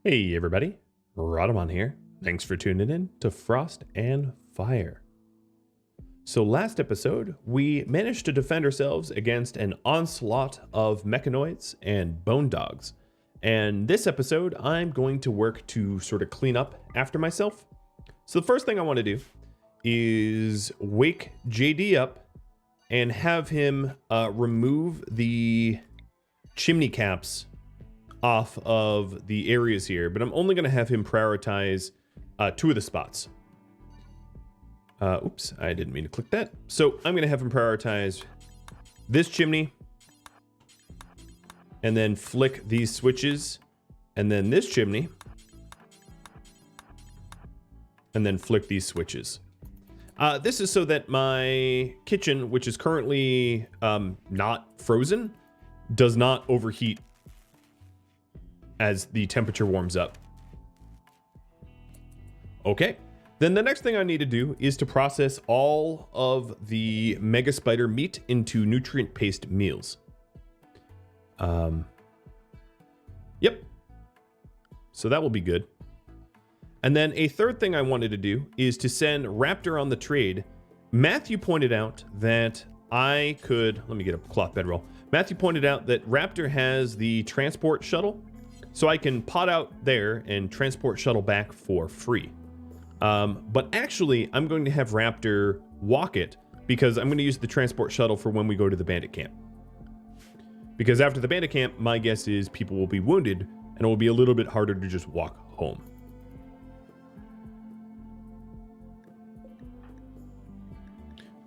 Hey everybody, Rhadamant here. Thanks for tuning in to Frost and Fire. So last episode, we managed to defend ourselves against an onslaught of mechanoids and bone dogs. And this episode, I'm going to work to sort of clean up after myself. So the first thing I want to do is wake JD up and have him remove the chimney caps off of the areas here, but I'm only going to have him prioritize two of the spots. Oops, I didn't mean to click that. So I'm going to have him prioritize this chimney and then flick these switches and then this chimney and then flick these switches. This is so that my kitchen, which is currently not frozen, does not overheat as the temperature warms up. Okay, then the next thing I need to do is to process all of the mega spider meat into nutrient paste meals. Yep. So that will be good. And then a third thing I wanted to do is to send Raptor on the trade. Matthew pointed out that I could, let me get a cloth bedroll. Matthew pointed out that Raptor has the transport shuttle, so I can pot out there and transport shuttle back for free. But actually, I'm going to have Raptor walk it because I'm going to use the transport shuttle for when we go to the bandit camp. Because after the bandit camp, my guess is people will be wounded and it will be a little bit harder to just walk home.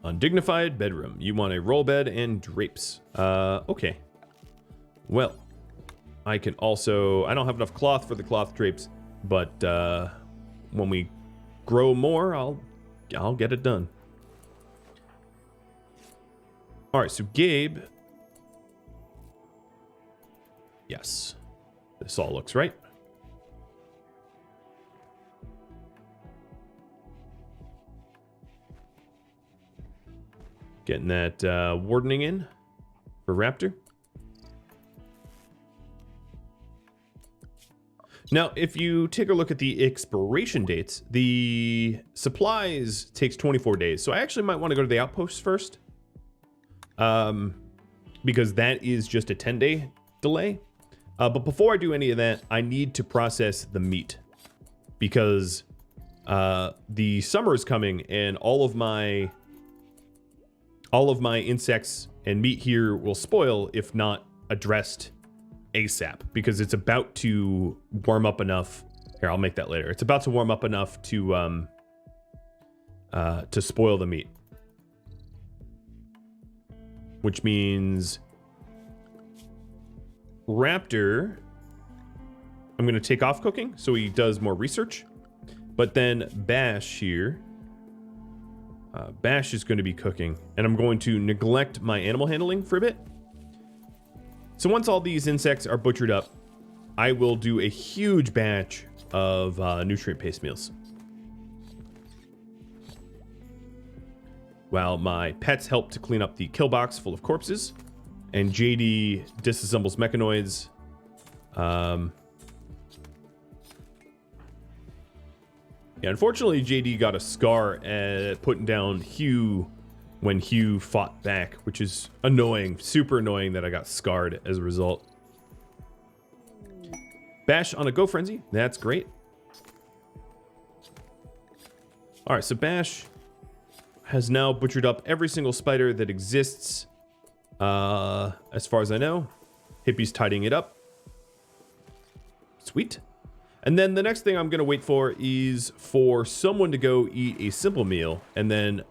Undignified bedroom. You want a roll bed and drapes. Okay. Well, I can also, I don't have enough cloth for the cloth drapes, but when we grow more, I'll get it done. All right, so Gabe. Yes, this all looks right. Getting that wardening in for Raptor. Now, if you take a look at the expiration dates, the supplies takes 24 days. So I actually might want to go to the outposts first. Because that is just a 10-day delay. But before I do any of that, I need to process the meat. Because the summer is coming and all of my insects and meat here will spoil if not addressed ASAP, because it's about to warm up enough. Here, I'll make that later. It's about to warm up enough to spoil the meat, which means Raptor, I'm going to take off cooking so he does more research. But then Bash here, Bash is going to be cooking, and I'm going to neglect my animal handling for a bit. So once all these insects are butchered up, I will do a huge batch of nutrient paste meals. While my pets help to clean up the kill box full of corpses, and JD disassembles mechanoids. Yeah, unfortunately, JD got a scar at putting down Hugh when Hugh fought back, which is annoying, super annoying that I got scarred as a result. Bash on a go frenzy, that's great. All right, so Bash has now butchered up every single spider that exists, as far as I know. Hippie's tidying it up. Sweet. And then the next thing I'm gonna wait for is for someone to go eat a simple meal and then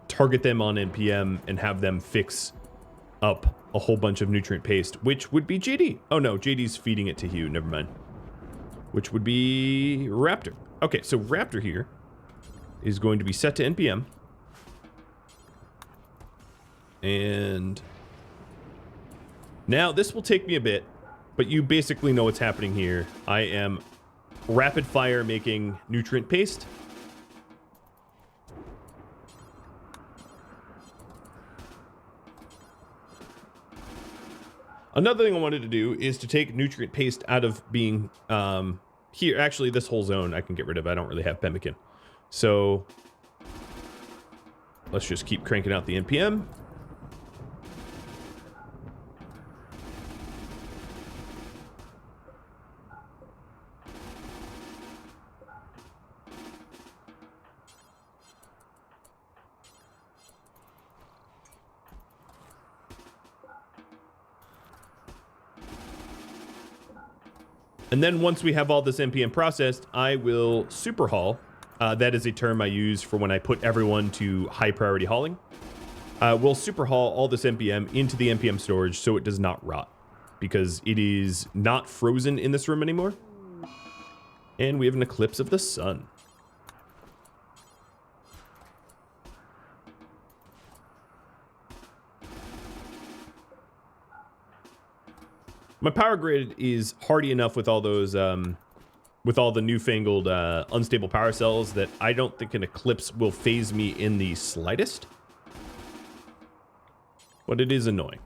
target them on NPM and have them fix up a whole bunch of nutrient paste, which would be JD. Oh no, JD's feeding it to Hugh, never mind. Which would be Raptor. Okay, so Raptor here is going to be set to NPM. And now this will take me a bit, but you basically know what's happening here. I am rapid fire making nutrient paste. Another thing I wanted to do is to take nutrient paste out of being here, actually, this whole zone I can get rid of. I don't really have pemmican. So let's just keep cranking out the NPM. And then once we have all this NPM processed, I will super haul. That is a term I use for when I put everyone to high priority hauling. We'll super haul all this NPM into the NPM storage so it does not rot, because it is not frozen in this room anymore. And we have an eclipse of the sun. My power grid is hardy enough with all those, with all the newfangled unstable power cells that I don't think an eclipse will phase me in the slightest. But it is annoying.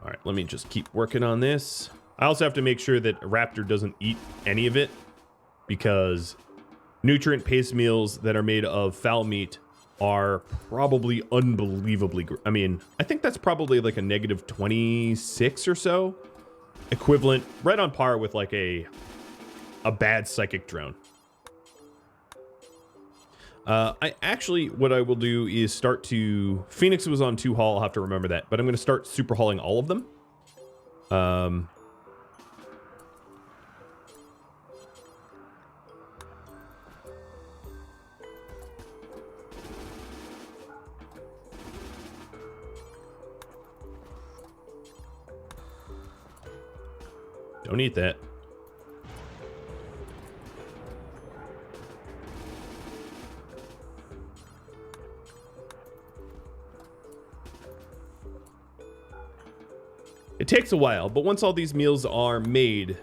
All right, let me just keep working on this. I also have to make sure that Raptor doesn't eat any of it, because nutrient paste meals that are made of fowl meat are probably unbelievably... I mean, I think that's probably like a negative 26 or so. Equivalent, right on par with like a bad psychic drone. I actually, what I will do is start to... Phoenix was on 2 haul, I'll have to remember that. But I'm going to start super hauling all of them. Don't eat that. It takes a while, but once all these meals are made,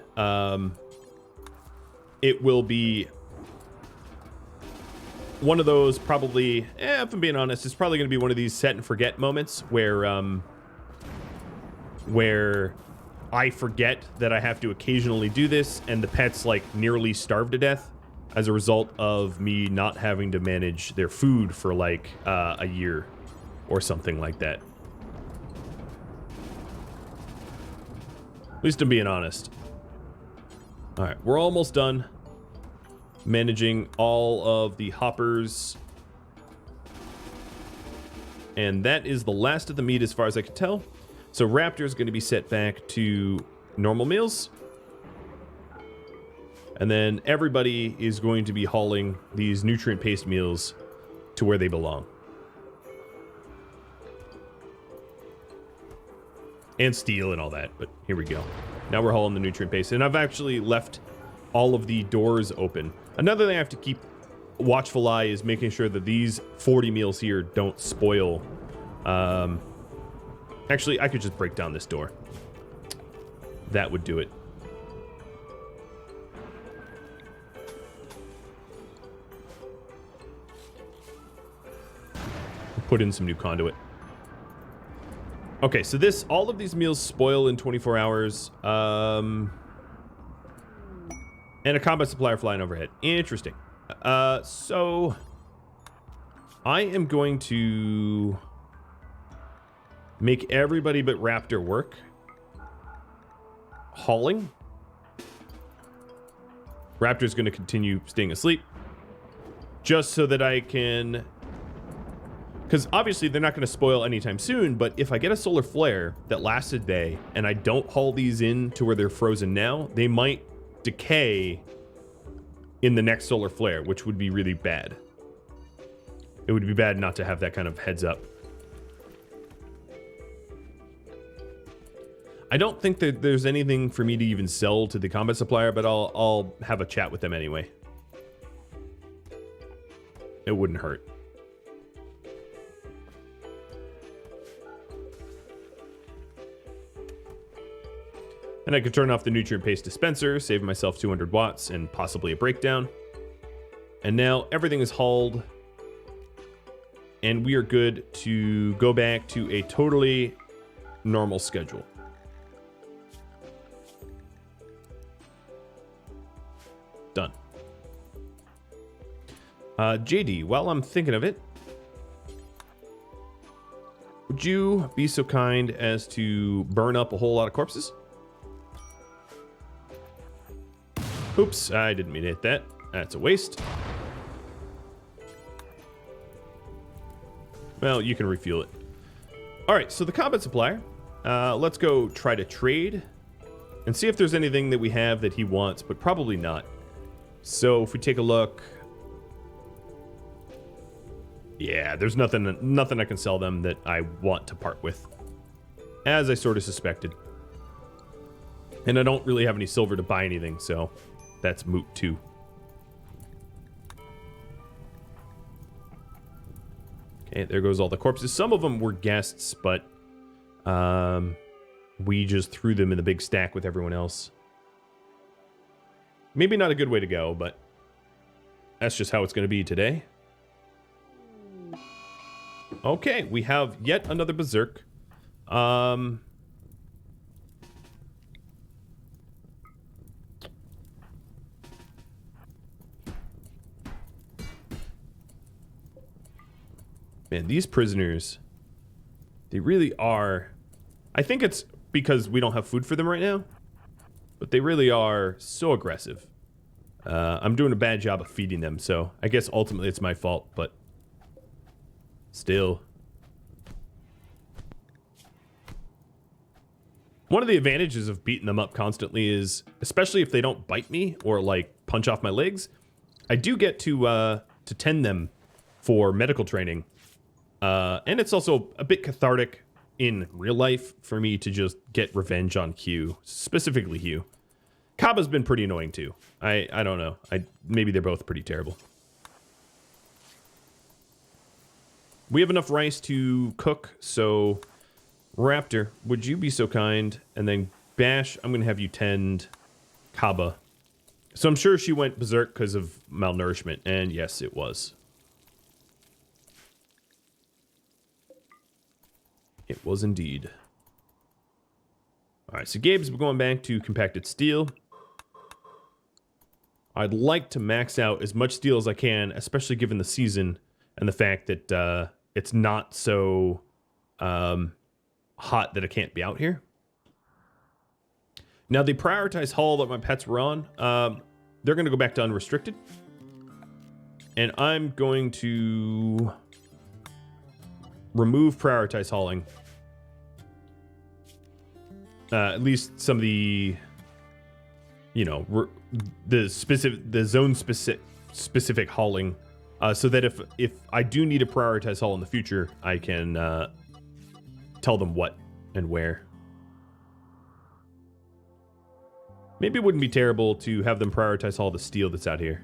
it will be one of those probably, if I'm being honest, it's probably going to be one of these set and forget moments where I forget that I have to occasionally do this, and the pets like nearly starve to death as a result of me not having to manage their food for like a year or something like that. At least I'm being honest. All right, we're almost done managing all of the hoppers. And that is the last of the meat as far as I can tell. So Raptor is going to be set back to normal meals. And then everybody is going to be hauling these nutrient paste meals to where they belong. And steel and all that, but here we go. Now we're hauling the nutrient paste. And I've actually left all of the doors open. Another thing I have to keep watchful eye is making sure that these 40 meals here don't spoil. Actually, I could just break down this door. That would do it. Put in some new conduit. Okay, so all of these meals spoil in 24 hours. And a combat supplier flying overhead. Interesting. So I am going to make everybody but Raptor work hauling. Raptor's going to continue staying asleep just so that I can, because obviously they're not going to spoil anytime soon, but if I get a solar flare that lasts a day and I don't haul these in to where they're frozen now, they might decay in the next solar flare, which would be really bad. It would be bad not to have that kind of heads up. I don't think that there's anything for me to even sell to the combat supplier, but I'll have a chat with them anyway. It wouldn't hurt. And I could turn off the nutrient paste dispenser, save myself 200 watts and possibly a breakdown. And now everything is hauled. and we are good to go back to a totally normal schedule. Done. JD, while I'm thinking of it, would you be so kind as to burn up a whole lot of corpses? Oops, I didn't mean to hit that. That's a waste. Well, you can refuel it. All right, so the combat supplier. Let's go try to trade and see if there's anything that we have that he wants, but probably not. So if we take a look, yeah, there's nothing I can sell them that I want to part with, as I sort of suspected. And I don't really have any silver to buy anything, so that's moot too. Okay, there goes all the corpses. Some of them were guests, but we just threw them in the big stack with everyone else. Maybe not a good way to go, but that's just how it's going to be today. Okay, we have yet another berserk. Man, these prisoners, they really are... I think it's because we don't have food for them right now, but they really are so aggressive. I'm doing a bad job of feeding them, so I guess ultimately it's my fault, but still. One of the advantages of beating them up constantly is, especially if they don't bite me or like punch off my legs, I do get to tend them for medical training. And it's also a bit cathartic in real life for me to just get revenge on Q, specifically Hugh. Kaba's been pretty annoying too. I don't know. Maybe they're both pretty terrible. We have enough rice to cook, so Raptor, would you be so kind? And then Bash, I'm going to have you tend Kaba. So I'm sure she went berserk because of malnourishment, and yes, it was. It was indeed. Alright, so Gabe's going back to compacted steel. I'd like to max out as much steel as I can, especially given the season and the fact that it's not so hot that it can't be out here. Now, the prioritized haul that my pets were on, they're going to go back to unrestricted. And I'm going to remove prioritized hauling. At least some of the, you know, the zone specific hauling, so that if I do need a prioritized haul in the future, I can tell them what and where. Maybe it wouldn't be terrible to have them prioritize haul the steel that's out here.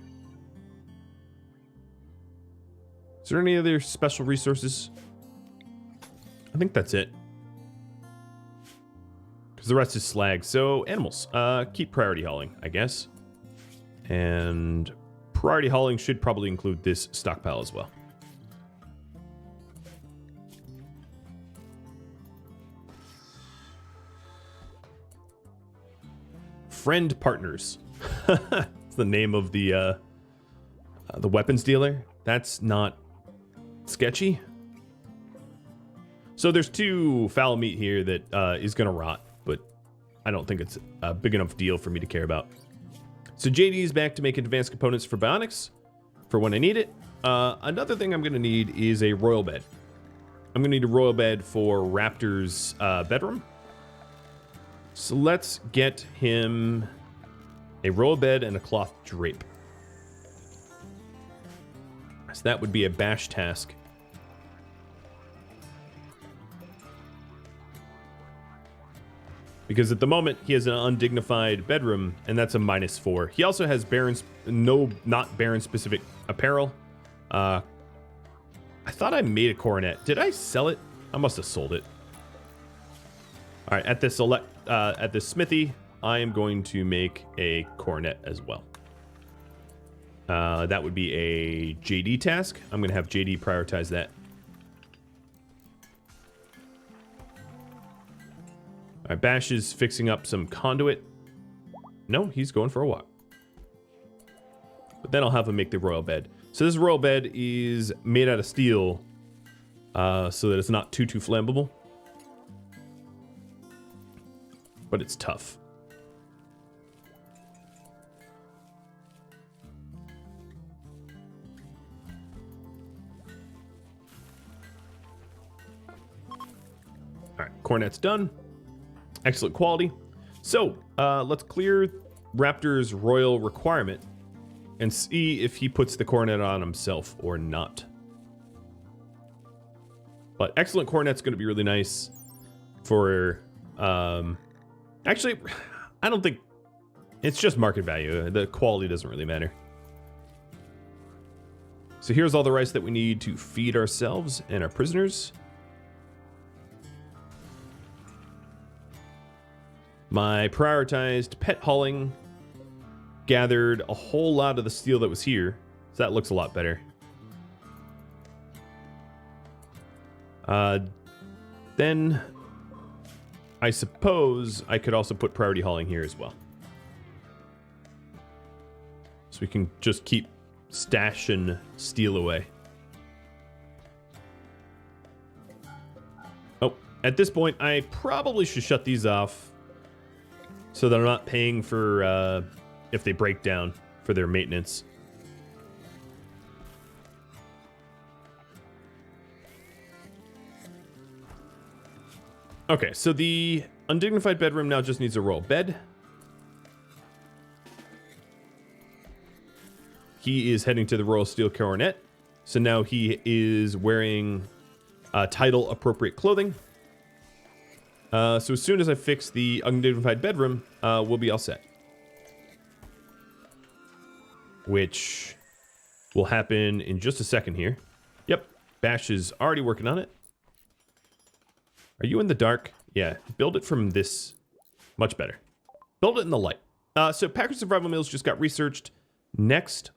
Is there any other special resources? I think that's it. Because the rest is slag. So, animals. Keep priority hauling, I guess. And priority hauling should probably include this stockpile as well. Friend Partners. It's the name of the weapons dealer. That's not sketchy. So there's 2 foul meat here that is going to rot, but I don't think it's a big enough deal for me to care about. So JD is back to make advanced components for bionics for when I need it. Another thing I'm going to need is a royal bed. I'm going to need a royal bed for Raptor's bedroom. So let's get him a royal bed and a cloth drape. So that would be a bash task. Because at the moment, he has an undignified bedroom, and that's a -4. He also has not Baron-specific apparel. I thought I made a coronet. Did I sell it? I must have sold it. All right, at this smithy, I am going to make a coronet as well. That would be a JD task. I'm going to have JD prioritize that. All right, Bash is fixing up some conduit. No, he's going for a walk. But then I'll have him make the royal bed. So this royal bed is made out of steel, so that it's not too flammable. But it's tough. All right, cornet's done. Excellent quality. So let's clear Raptor's royal requirement and see if he puts the cornet on himself or not. But excellent cornet's going to be really nice for... actually, I don't think... It's just market value. The quality doesn't really matter. So here's all the rice that we need to feed ourselves and our prisoners. My prioritized pet hauling gathered a whole lot of the steel that was here, so that looks a lot better. Then I suppose I could also put priority hauling here as well. So we can just keep stashing steel away. Oh, at this point, I probably should shut these off so that I'm not paying for, if they break down, for their maintenance. Okay, so the undignified bedroom now just needs a royal bed. He is heading to the royal steel coronet. So now he is wearing title appropriate clothing. So as soon as I fix the undignified bedroom, we'll be all set. Which will happen in just a second here. Yep, Bash is already working on it. Are you in the dark? Yeah, build it from this. Much better. Build it in the light. So Packer survival meals just got researched. Next.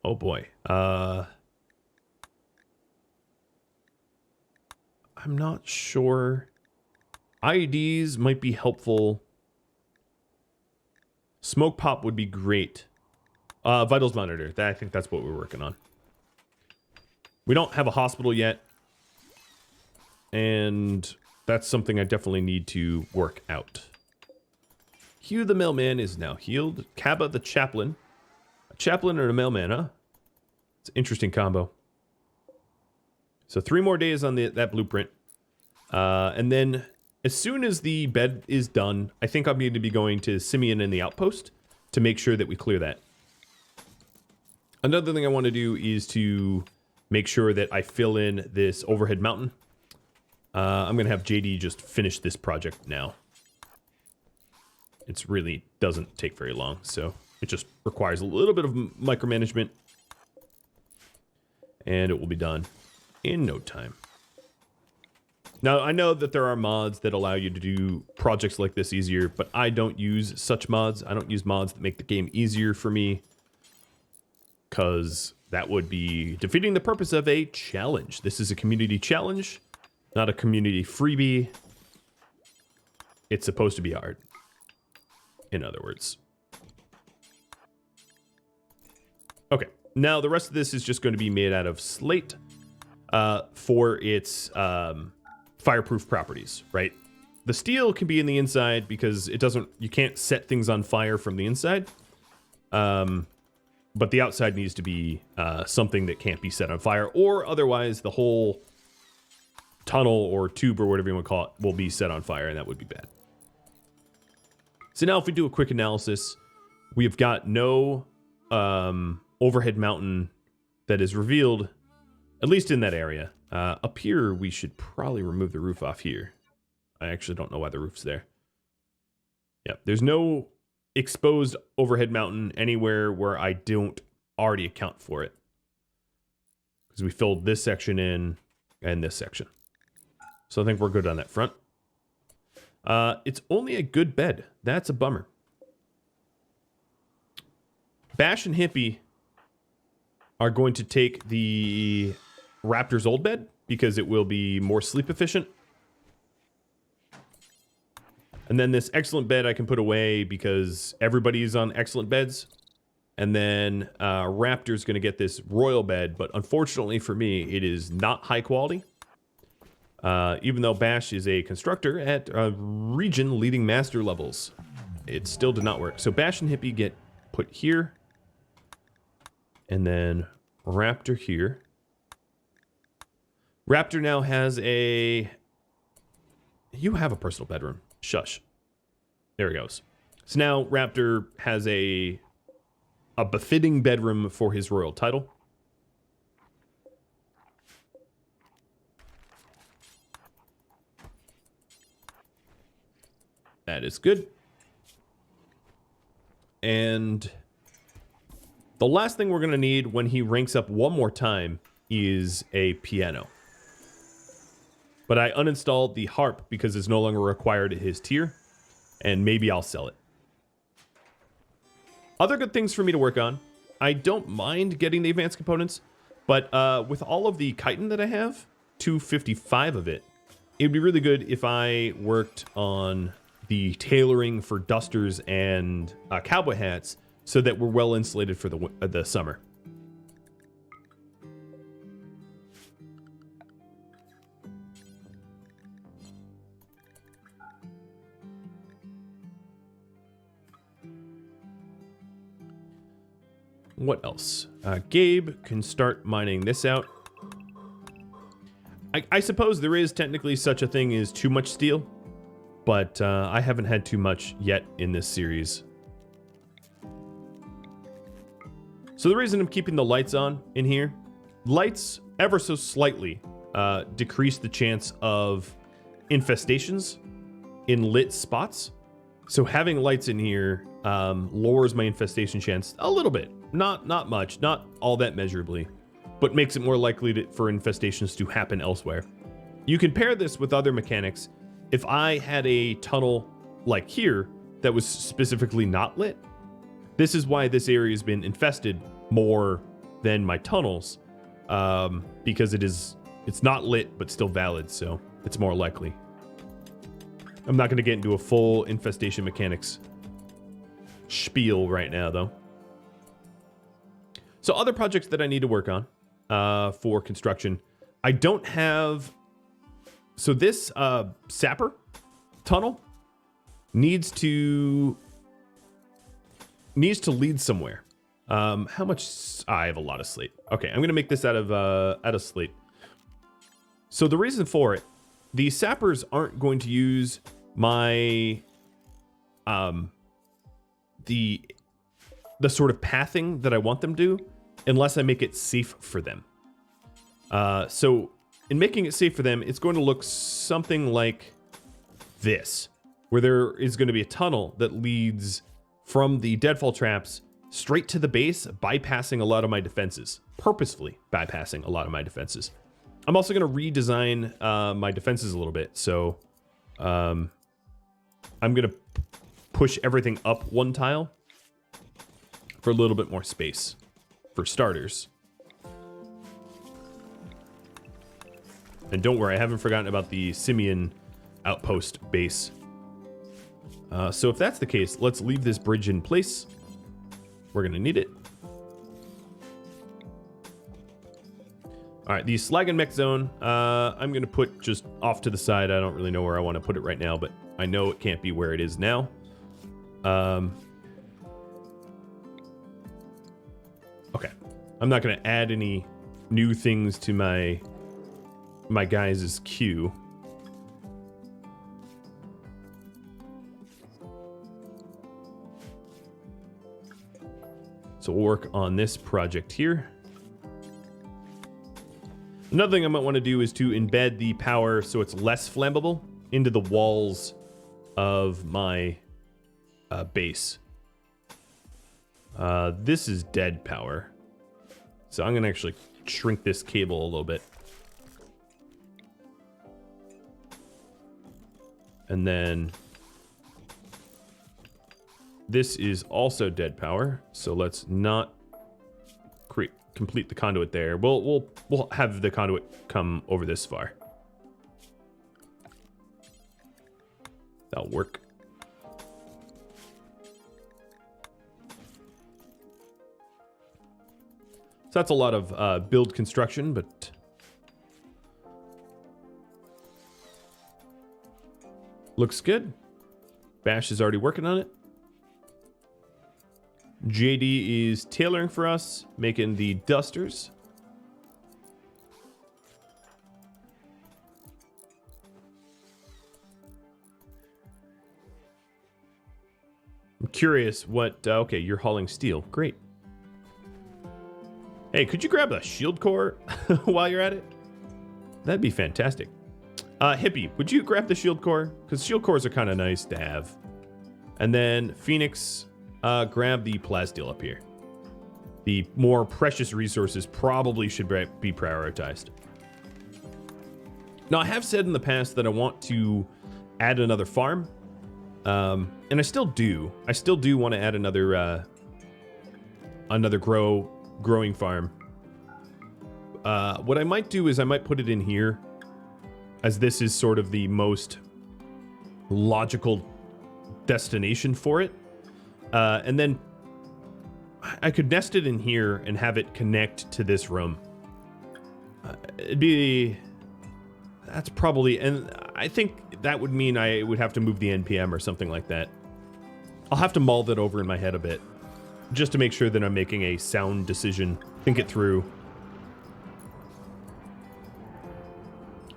Oh boy. I'm not sure. IEDs might be helpful. Smoke pop would be great. Vitals monitor. I think that's what we're working on. We don't have a hospital yet. And that's something I definitely need to work out. Hugh the mailman is now healed. Kaba the chaplain. A chaplain and a mailman, huh? It's an interesting combo. So 3 more days on that blueprint. And then as soon as the bed is done, I think I'll need to be going to Simeon and the outpost to make sure that we clear that. Another thing I want to do is to make sure that I fill in this overhead mountain. I'm going to have JD just finish this project now. It really doesn't take very long, so it just requires a little bit of micromanagement. And it will be done in no time. Now, I know that there are mods that allow you to do projects like this easier, but I don't use such mods. I don't use mods that make the game easier for me, because that would be defeating the purpose of a challenge. This is a community challenge, not a community freebie. It's supposed to be hard, in other words. Okay, now the rest of this is just going to be made out of slate for its fireproof properties, right? The steel can be in the inside because you can't set things on fire from the inside. But the outside needs to be something that can't be set on fire, or otherwise the whole tunnel or tube or whatever you want to call it will be set on fire, and that would be bad. So now if we do a quick analysis, we've got no overhead mountain that is revealed, at least in that area. Up here, we should probably remove the roof off here. I actually don't know why the roof's there. Yeah, there's no exposed overhead mountain anywhere where I don't already account for it. Because we filled this section in and this section. So I think we're good on that front. It's only a good bed. That's a bummer. Bash and Hippie are going to take the Raptor's old bed because it will be more sleep efficient. And then this excellent bed I can put away because everybody's on excellent beds. And then Raptor's going to get this royal bed, but unfortunately for me, it is not high quality. Even though Bash is a constructor at region leading master levels, it still did not work. So Bash and Hippie get put here. And then Raptor here. Raptor now has a... You have a personal bedroom. Shush. There it goes. So now Raptor has a befitting bedroom for his royal title. That is good. And the last thing we're going to need when he ranks up one more time is a piano. But I uninstalled the harp because it's no longer required at his tier, and maybe I'll sell it. Other good things for me to work on. I don't mind getting the advanced components, but with all of the chitin that I have, 255 of it, it'd be really good if I worked on the tailoring for dusters and cowboy hats so that we're well insulated for the summer. What else? Gabe can start mining this out. I suppose there is technically such a thing as too much steel, but I haven't had too much yet in this series. So the reason I'm keeping the lights on in here, lights ever so slightly decrease the chance of infestations in lit spots. So having lights in here lowers my infestation chance a little bit. Not much, not all that measurably, but makes it more likely for infestations to happen elsewhere. You can pair this with other mechanics. If I had a tunnel like here that was specifically not lit, this is why this area has been infested more than my tunnels, because it's not lit but still valid, so it's more likely. I'm not going to get into a full infestation mechanics spiel right now, though. So other projects that I need to work on for construction. I don't have... So this sapper tunnel needs to lead somewhere. How much? I have a lot of slate. Okay, I'm going to make this out of slate. So the reason for it, the sappers aren't going to use my the sort of pathing that I want them to unless I make it safe for them. So in making it safe for them, it's going to look something like this, where there is going to be a tunnel that leads from the deadfall traps straight to the base, bypassing a lot of my defenses, purposefully bypassing a lot of my defenses. I'm also going to redesign my defenses a little bit. So I'm going to push everything up one tile for a little bit more space for starters. And don't worry, I haven't forgotten about the Simeon outpost base. So if that's the case, let's leave this bridge in place. We're going to need it. All right, the slag and mech zone, I'm going to put just off to the side. I don't really know where I want to put it right now, but I know it can't be where it is now. Okay, I'm not going to add any new things to my guys' queue. So we'll work on this project here. Another thing I might want to do is to embed the power so it's less flammable into the walls of my base. This is dead power. So I'm going to actually shrink this cable a little bit. And then this is also dead power. So let's not complete the conduit there. We'll have the conduit come over this far. That'll work. So that's a lot of build construction, but looks good. Bash is already working on it. JD is tailoring for us, making the dusters. I'm curious what... okay, you're hauling steel. Great. Hey, could you grab a shield core while you're at it? That'd be fantastic. Hippie, would you grab the shield core? Because shield cores are kind of nice to have. And then Phoenix, grab the plasteel up here. The more precious resources probably should be prioritized. Now, I have said in the past that I want to add another farm. And I still do. I still do want to add another growing farm. What I might do is I might put it in here, as this is sort of the most logical destination for it. And then I could nest it in here and have it connect to this room. That's probably, and I think that would mean I would have to move the NPM or something like that. I'll have to mull that over in my head a bit, just to make sure that I'm making a sound decision, think it through.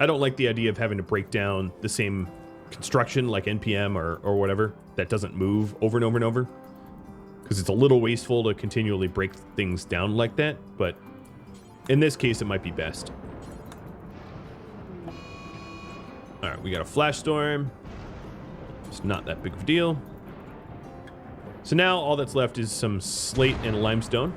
I don't like the idea of having to break down the same construction like NPM or whatever that doesn't move over and over and over, because it's a little wasteful to continually break things down like that, but in this case it might be best. All right, we got a flash storm. It's not that big of a deal. So now all that's left is some slate and limestone.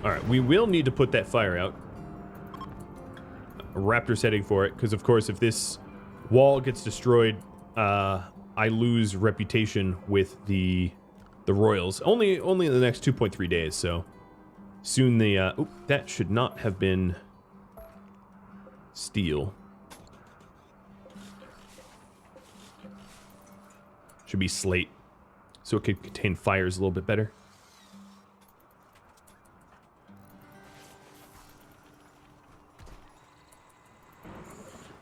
All right, we will need to put that fire out. Raptor's heading for it, because of course if this wall gets destroyed, I lose reputation with the Royals. Only in the next 2.3 days, so soon the oh, that should not have been steel. Should be slate, so it could contain fires a little bit better.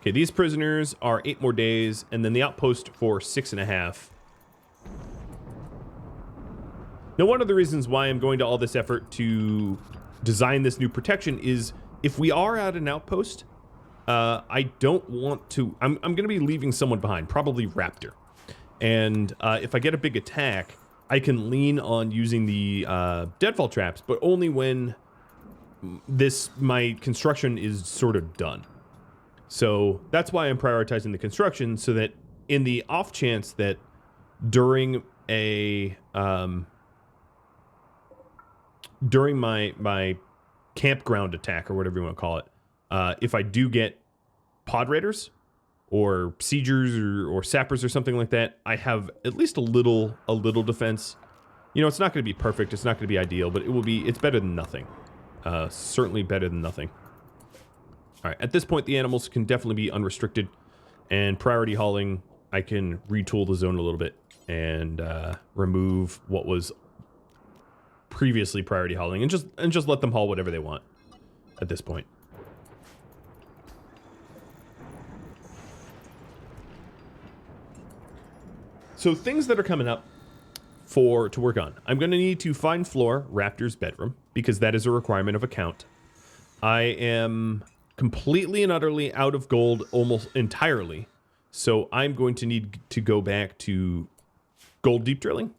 Okay, these prisoners are 8 more days, and then the outpost for 6.5. Now, one of the reasons why I'm going to all this effort to design this new protection is if we are at an outpost, I don't want to... I'm going to be leaving someone behind, probably Raptor. And if I get a big attack, I can lean on using the deadfall traps, but only when my construction is sort of done. So that's why I'm prioritizing the construction, so that in the off chance that during a during my campground attack, or whatever you want to call it, if I do get pod raiders or siegers or sappers or something like that, I have at least a little defense. You know, it's not going to be perfect, it's not going to be ideal, but it's better than nothing. Certainly better than nothing. All right, at this point, the animals can definitely be unrestricted, and priority hauling, I can retool the zone a little bit and remove what was previously priority hauling, and just let them haul whatever they want at this point. So things that are coming up to work on. I'm going to need to fine floor Raptor's bedroom, because that is a requirement of account. I am completely and utterly out of gold almost entirely, so I'm going to need to go back to gold deep drilling,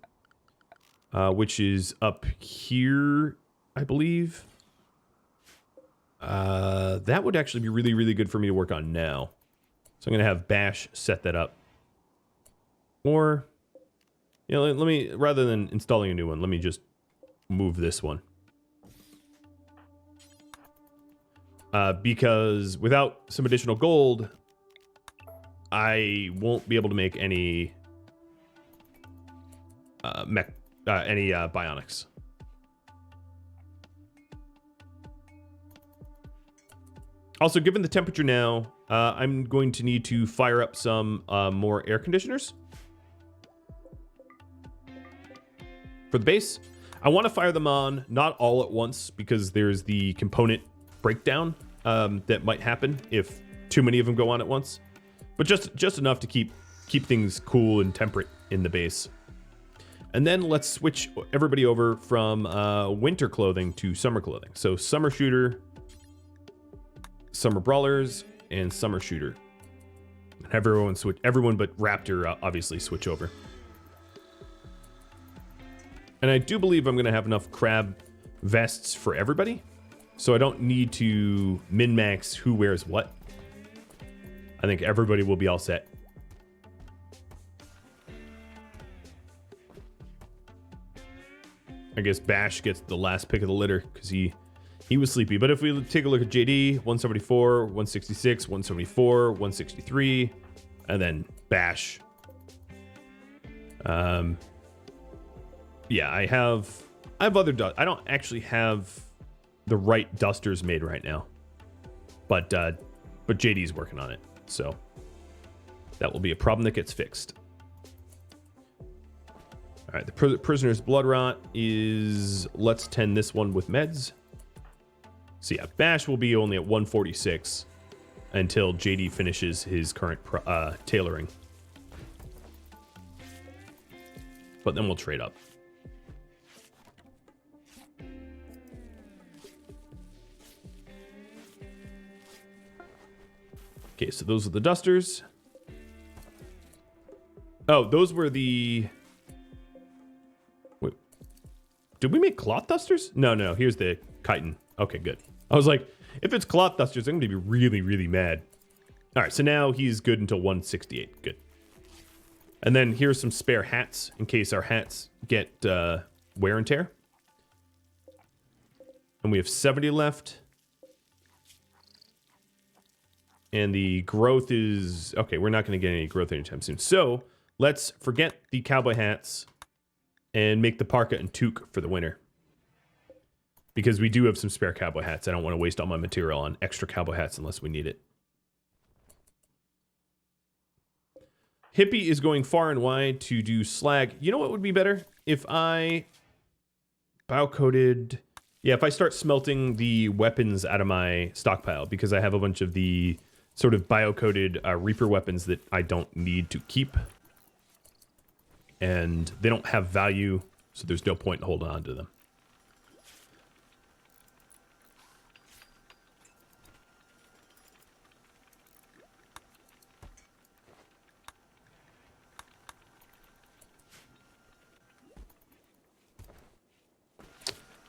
which is up here, I believe. That would actually be really, really good for me to work on now. So I'm going to have Bash set that up. Or, you know, let me, rather than installing a new one, let me just move this one. Because without some additional gold, I won't be able to make any bionics. Also, given the temperature now, I'm going to need to fire up some more air conditioners. For the base, I want to fire them on, not all at once, because there's the component breakdown that might happen if too many of them go on at once. But just enough to keep things cool and temperate in the base. And then let's switch everybody over from winter clothing to summer clothing. So summer shooter, summer brawlers, and summer shooter. And everyone but Raptor obviously switch over. And I do believe I'm going to have enough crab vests for everybody. So I don't need to min-max who wears what. I think everybody will be all set. I guess Bash gets the last pick of the litter because he was sleepy. But if we take a look at JD, 174, 166, 174, 163, and then Bash. Yeah, I have other I don't actually have the right dusters made right now, but JD's working on it, so that will be a problem that gets fixed. All right, the prisoner's blood rot is, let's tend this one with meds. So yeah, Bash will be only at 146 until JD finishes his current tailoring, but then we'll trade up. Okay, so those are the dusters. Oh, those were the... Wait. Did we make cloth dusters? No, here's the chitin. Okay, good. I was like, if it's cloth dusters, I'm going to be really, really mad. All right, so now he's good until 168. Good. And then here's some spare hats in case our hats get wear and tear. And we have 70 left. And the growth is... Okay, we're not going to get any growth anytime soon. So let's forget the cowboy hats and make the parka and toque for the winter. Because we do have some spare cowboy hats. I don't want to waste all my material on extra cowboy hats unless we need it. Hippie is going far and wide to do slag. You know what would be better? If I bio-coated... Yeah, if I start smelting the weapons out of my stockpile, because I have a bunch of the sort of bio-coated Reaper weapons that I don't need to keep. And they don't have value, so there's no point in holding on to them.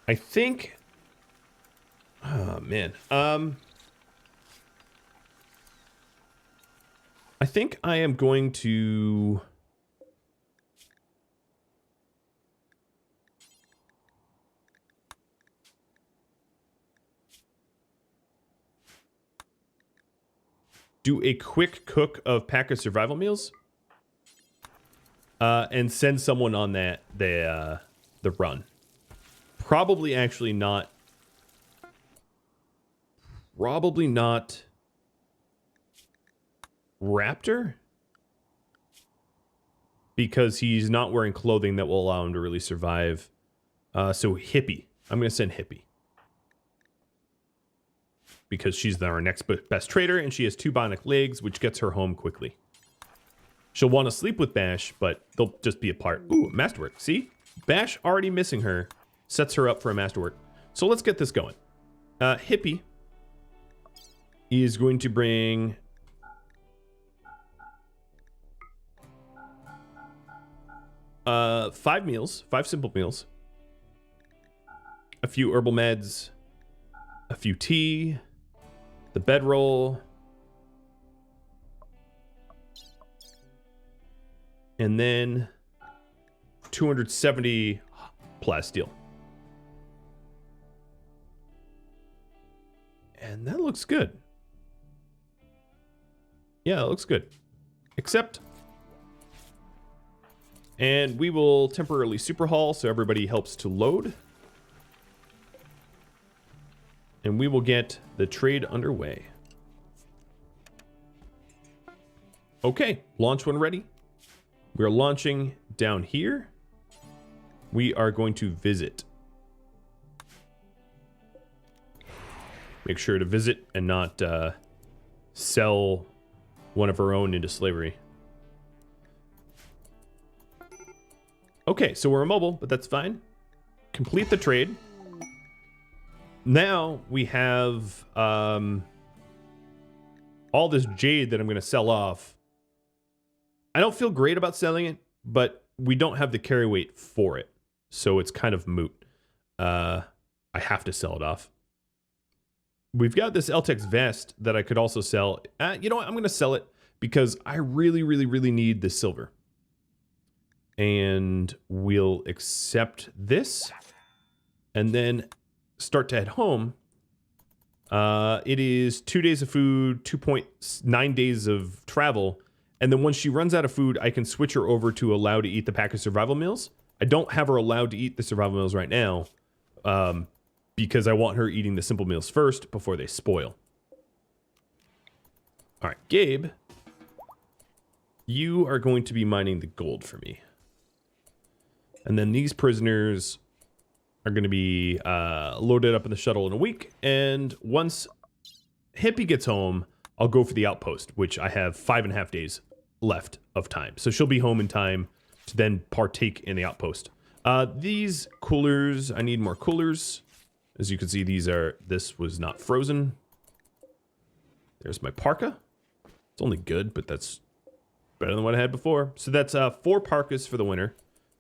I think... Oh, man. I think I am going to... do a quick cook of pack of survival meals. And send someone on the run. Probably actually not. Probably not Raptor. Because he's not wearing clothing that will allow him to really survive. So Hippie. I'm going to send Hippie. Because she's our next best trader, and she has 2 bionic legs, which gets her home quickly. She'll want to sleep with Bash, but they'll just be apart. Ooh, masterwork. See? Bash already missing her. Sets her up for a masterwork. So let's get this going. Hippie is going to bring... 5 meals. 5 simple meals. A few herbal meds. A few tea. The bedroll. And then 270 plasteel. And that looks good. Yeah, it looks good. Except... And we will temporarily superhaul so everybody helps to load. And we will get the trade underway. Okay, launch when ready. We're launching down here. we are going to visit. Make sure to visit and not sell one of our own into slavery. Okay, so we're immobile, but that's fine. Complete the trade. Now we have all this jade that I'm going to sell off. I don't feel great about selling it, but we don't have the carry weight for it, so it's kind of moot. I have to sell it off. We've got this Eltex vest that I could also sell. You know what? I'm going to sell it because I really, really, really need this silver. And we'll accept this and then start to head home. It is 2 days of food, 2.9 days of travel. And then once she runs out of food, I can switch her over to allow to eat the pack of survival meals. I don't have her allowed to eat the survival meals right now because I want her eating the simple meals first before they spoil. All right, Gabe, you are going to be mining the gold for me. And then these prisoners are going to be loaded up in the shuttle in a week. And once Hippie gets home, I'll go for the outpost, which I have 5.5 days left of time. So she'll be home in time to then partake in the outpost. These coolers, I need more coolers. As you can see, this was not frozen. There's my parka. It's only good, but that's better than what I had before. So that's 4 parkas for the winter,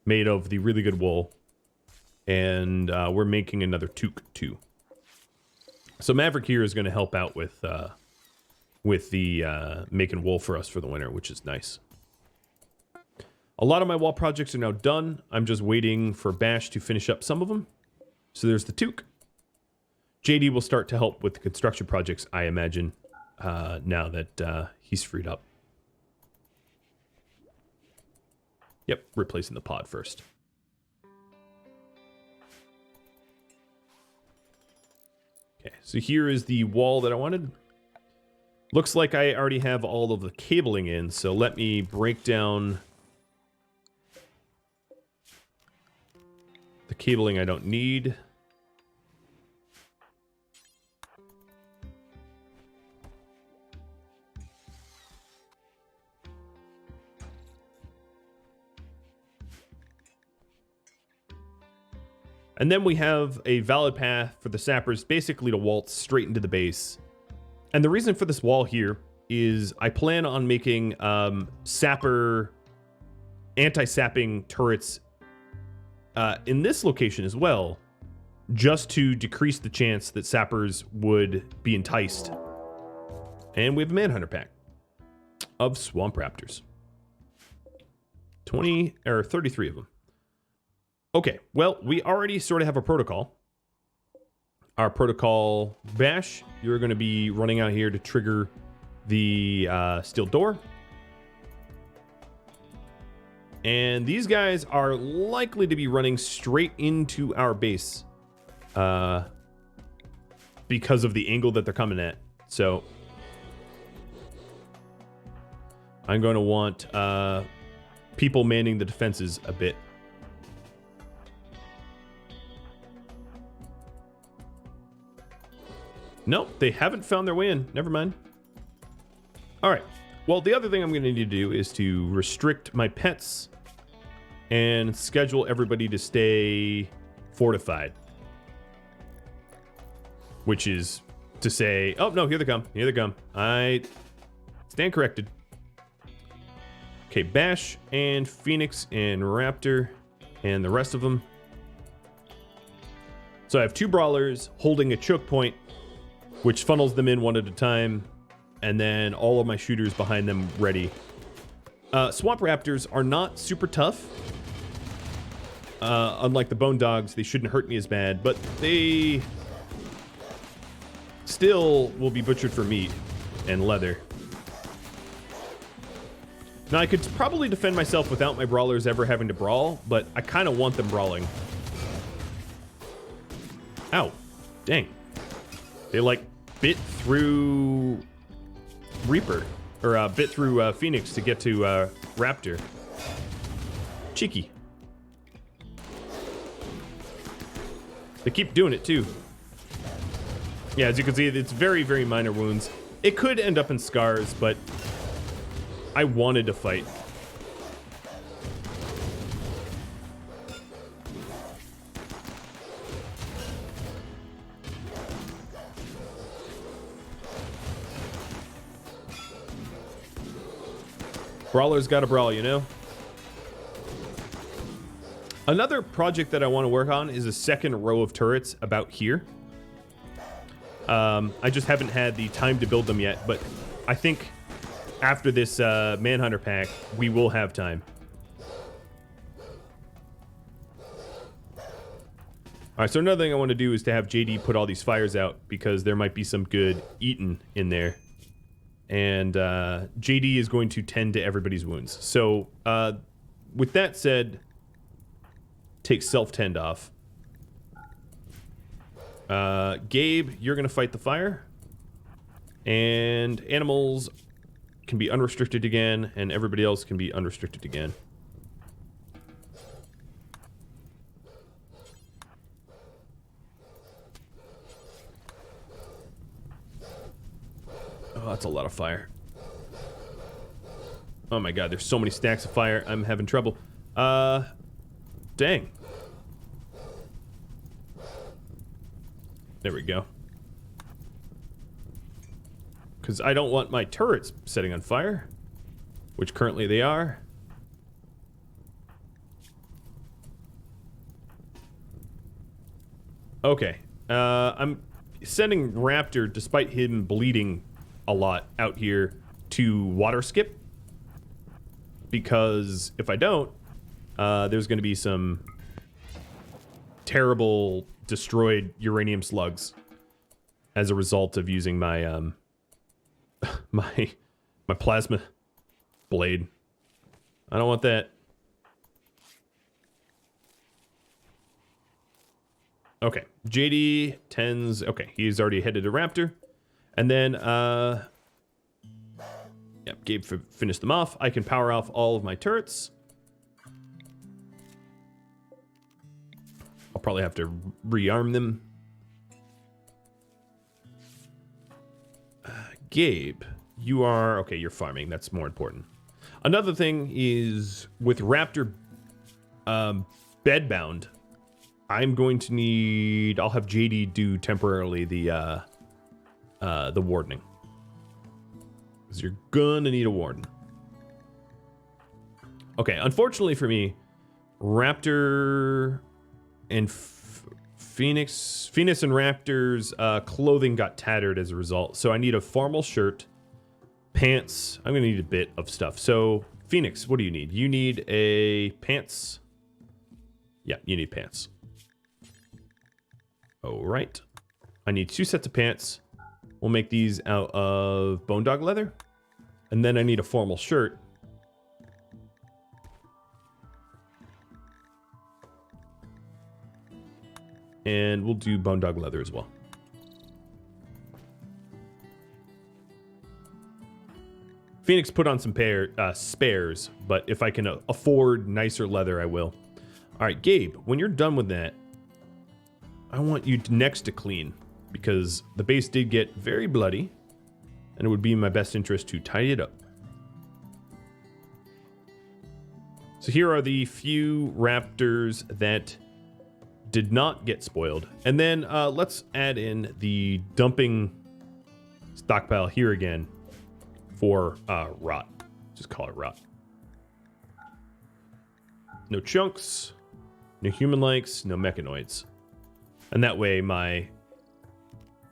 made of the really good wool. And we're making another toque too. So Maverick here is going to help out with the making wool for us for the winter, which is nice. A lot of my wall projects are now done. I'm just waiting for Bash to finish up some of them. So there's the toque. JD will start to help with the construction projects, I imagine, now that he's freed up. Yep, replacing the pod first. Okay, so here is the wall that I wanted. Looks like I already have all of the cabling in, so let me break down the cabling I don't need. And then we have a valid path for the sappers, basically to waltz straight into the base. And the reason for this wall here is I plan on making sapper anti-sapping turrets in this location as well, just to decrease the chance that sappers would be enticed. And we have a Manhunter pack of Swamp Raptors. 33 of them. Okay, well, we already sort of have a protocol. Our protocol, Bash, you're going to be running out here to trigger the steel door. And these guys are likely to be running straight into our base because of the angle that they're coming at. So I'm going to want people manning the defenses a bit. Nope, they haven't found their way in. Never mind. All right. Well, the other thing I'm going to need to do is to restrict my pets and schedule everybody to stay fortified. Which is to say, oh, no, here they come. Here they come. I stand corrected. Okay, Bash and Phoenix and Raptor and the rest of them. So I have 2 brawlers holding a choke point, which funnels them in one at a time, and then all of my shooters behind them ready. Swamp Raptors are not super tough. Unlike the Bone Dogs, they shouldn't hurt me as bad, but they still will be butchered for meat and leather. Now, I could probably defend myself without my brawlers ever having to brawl, but I kind of want them brawling. Ow. Dang. They, like, bit through Reaper, or bit through Phoenix to get to Raptor. Cheeky. They keep doing it too. Yeah, as you can see, it's very, very minor wounds. It could end up in scars, but I wanted to fight. Brawler's gotta brawl, you know? Another project that I want to work on is a second row of turrets about here. I just haven't had the time to build them yet, but I think after this Manhunter pack, we will have time. Alright, so another thing I want to do is to have JD put all these fires out, because there might be some good eating in there. And JD is going to tend to everybody's wounds. So, with that said, take self-tend off. Gabe, you're going to fight the fire. And animals can be unrestricted again, and everybody else can be unrestricted again. Oh, that's a lot of fire. Oh my god, there's so many stacks of fire. I'm having trouble. Dang. There we go. Because I don't want my turrets setting on fire, which currently they are. Okay. I'm sending Raptor, despite him bleeding a lot out here, to water skip. Because if I don't, there's going to be some terrible destroyed uranium slugs as a result of using my my plasma blade. I don't want that. Okay, JD tends. Okay, he's already headed to Raptor, and then yep, Gabe finished them off. I can power off all of my turrets. I'll probably have to rearm them. Gabe, you are... Okay, you're farming. That's more important. Another thing is, with Raptor bedbound, I'm going to need... I'll have JD do temporarily the wardening. Because you're gonna need a warden. Okay, unfortunately for me, Raptor and Phoenix and Raptor's clothing got tattered as a result. So I need a formal shirt, pants. I'm gonna need a bit of stuff. So Phoenix, what do you need? You need a pants. Yeah, you need pants. All right. I need 2 sets of pants. We'll make these out of bone dog leather. And then I need a formal shirt. And we'll do bone dog leather as well. Phoenix put on some spares, but if I can afford nicer leather, I will. All right, Gabe, when you're done with that, I want you next to clean, because the base did get very bloody, and it would be in my best interest to tidy it up. So here are the few Raptors that did not get spoiled. And then let's add in the dumping stockpile here again for rot. Just call it rot. No chunks, no human likes, no mechanoids. And that way my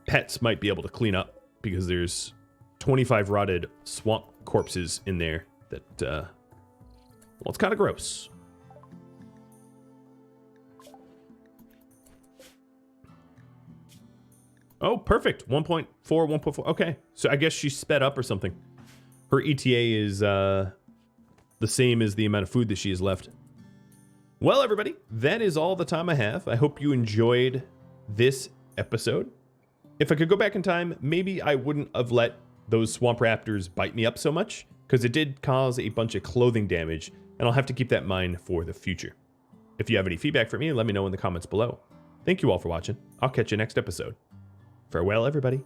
pets might be able to clean up, because there's 25 rotted swamp corpses in there that, well, it's kind of gross. Oh, perfect. 1.4, 1.4. Okay. So I guess she sped up or something. Her ETA is the same as the amount of food that she has left. Well, everybody, that is all the time I have. I hope you enjoyed this episode. If I could go back in time, maybe I wouldn't have let those swamp raptors bite me up so much, because it did cause a bunch of clothing damage, and I'll have to keep that in mind for the future. If you have any feedback for me, let me know in the comments below. Thank you all for watching. I'll catch you next episode. Farewell, everybody.